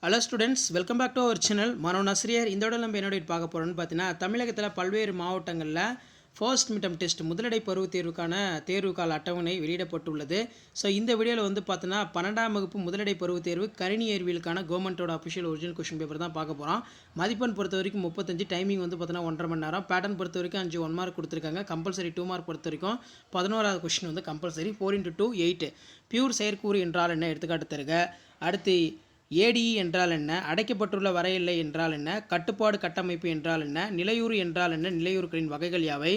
Hello students, welcome back to our channel. மனோன் ஆசிரியர். இந்த நம்ம என்னோட பார்க்க போகிறோன்னு பார்த்தீங்கன்னா, தமிழகத்தில் பல்வேறு மாவட்டங்களில் ஃபர்ஸ்ட் மிட்டம் டெஸ்ட் முதலடை பருவத் தேர்வுக்கான தேர்வுக்கால அட்டவணை வெளியிடப்பட்டுள்ளது. ஸோ இந்த வீடியோவில் வந்து பார்த்தீங்கன்னா 12ஆம் வகுப்பு முதலடை பருவத் தேர்வு கணினி அறிவியலுக்கான கவர்மெண்ட்டோட அஃபிஷியல் ஒரிஜினல் கொஸ்டின் பேப்பர் தான் பார்க்க போகிறோம். மதிப்பெண் பொறுத்த வரைக்கும் 35, டைமிங் வந்து பார்த்தீங்கன்னா 1.5 மணி நேரம். பேட்டர்ன் பொறுத்த வரைக்கும் 5 1 மார்க் கொடுத்துருக்காங்க. கம்பல்சரி 2 மார்க் பொறுத்த வரைக்கும் 11வது கொஸ்டின் வந்து கம்பல்சரி 4 × 2 8. பியூர் செயற்கூறு என்றால் என்ன, எடுத்துக்காட்டு தருக. அடுத்து ஏடிஇ என்றால் என்ன, அடைக்கப்பட்டுள்ள வரையெல்லை என்றால் என்ன, கட்டுப்பாடு கட்டமைப்பு என்றால் என்ன, நிலையூறு என்றால் என்ன, நிலையூறுகளின் வகைகள் யாவை.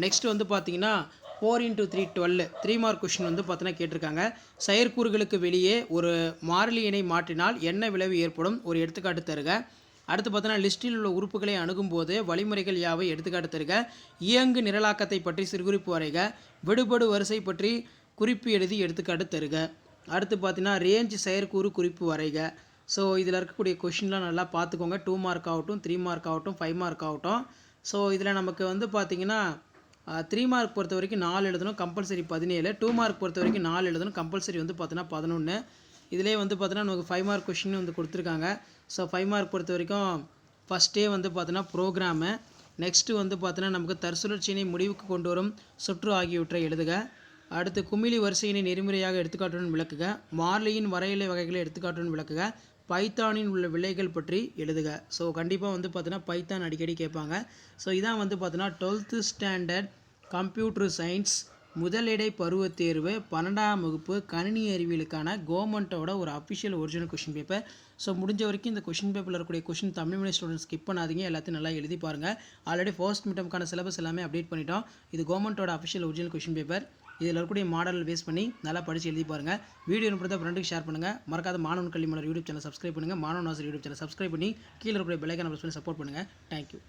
நெக்ஸ்ட் வந்து பார்த்தீங்கன்னா 4 × 3 12 3 மார்க் கொஷின் வந்து பார்த்தீங்கன்னா கேட்டிருக்காங்க. செயற்கூறுகளுக்கு வெளியே ஒரு மாறிலி எண்ணை மாற்றினால் என்ன விளைவு ஏற்படும், ஒரு எடுத்துக்காட்டு தருக. அடுத்து பார்த்தீங்கன்னா லிஸ்டில் உள்ள உறுப்புகளை அணுகும்போது வழிமுறைகள் யாவை, எடுத்துக்காட்டு தருக. இயங்கு நிரலாக்கத்தை பற்றி சிறுகுறிப்பு வரைக. விடுபடு வரிசை பற்றி குறிப்பு எழுதி எடுத்துக்காட்டு தருக. அடுத்து பார்த்தீங்கன்னா ரேஞ்ச் செயற்கூறு குறிப்பு வரைக. ஸோ இதில் இருக்கக்கூடிய கொஷின்லாம் நல்லா பார்த்துக்கோங்க. 2 மார்க் ஆகட்டும், 3 மார்க் ஆகட்டும், 5 மார்க் ஆகட்டும். ஸோ இதில் நமக்கு வந்து பார்த்திங்கன்னா 3 மார்க் பொறுத்த வரைக்கும் 4 எழுதணும், கம்பல்சரி 17. 2 மார்க் பொறுத்த வரைக்கும் 4 எழுதணும், கம்பல்சரி வந்து பார்த்தீங்கன்னா 11. இதிலே வந்து பார்த்தீங்கன்னா நமக்கு 5 மார்க் கொஷின் வந்து கொடுத்துருக்காங்க. ஸோ 5 மார்க் பொறுத்த வரைக்கும் ஃபஸ்ட்டே வந்து பார்த்தீங்கன்னா ப்ரோக்ராமு. நெக்ஸ்ட்டு வந்து பார்த்தீங்கன்னா நமக்கு தற்சுழற்சியினை முடிவுக்கு கொண்டு வரும் சுற்று ஆகியவற்றை எழுதுக. அடுத்து குமிழி வரிசையினை நெறிமுறையாக எடுத்துக்காட்டுடன் விளக்குக. மாறிலியின் வரையலை வகைகளை எடுத்துக்காட்டுடன் விளக்குக. பைத்தானின் உள்ள விலைகள் பற்றி எழுதுக. ஸோ கண்டிப்பாக வந்து பார்த்தீங்கன்னா பைத்தான் அடிக்கடி கேட்பாங்க. ஸோ இதான் வந்து பார்த்தீங்கன்னா 12th ஸ்டாண்டர்ட் கம்ப்யூட்டர் சயின்ஸ் முதலிடை பருவத் தேர்வு 12ஆம் வகுப்பு கணினி அறிவியலுக்கான கவர்மெண்ட்டோட ஒரு official original question paper. So முடிஞ்ச வரைக்கும் இந்த கொஷின் பேப்பரில் இருக்கக்கூடிய question Tamil medium students skip பண்ணாதீங்க, எல்லாத்தையும் நல்லா எழுதி பாருங்கள். ஆல்ரெடி ஃபர்ஸ்ட் மிட்டம்க்கான சிலபஸ் எல்லாமே அப்டேட் பண்ணிட்டோம். இது கவர்மெண்ட்டோட அஃபிஷியல் ஒரிஜினல் கொஷின் பேப்பர். இதில் இருக்கக்கூடிய மாடல் பேஸ் பண்ணி நல்லா படித்து எழுதி பாருங்கள். வீடியோ பிடித்த ஃப்ரெண்டுக்கு ஷேர் பண்ணுங்கள். மறக்காத மாணவன் கல்வி மலர் யூடியூப் சேனல் சப்ஸ்கிரைப் பண்ணுங்கள். மாணவன் ஆசிரியர் யூடியூப் சேனல் சப்ஸ்கிரைப் பண்ணி கீழே இருக்கக்கூடிய பெல் ஐகானை ப்ரெஸ் பண்ணி சப்போர்ட் பண்ணுங்கள். தேங்க்யூ.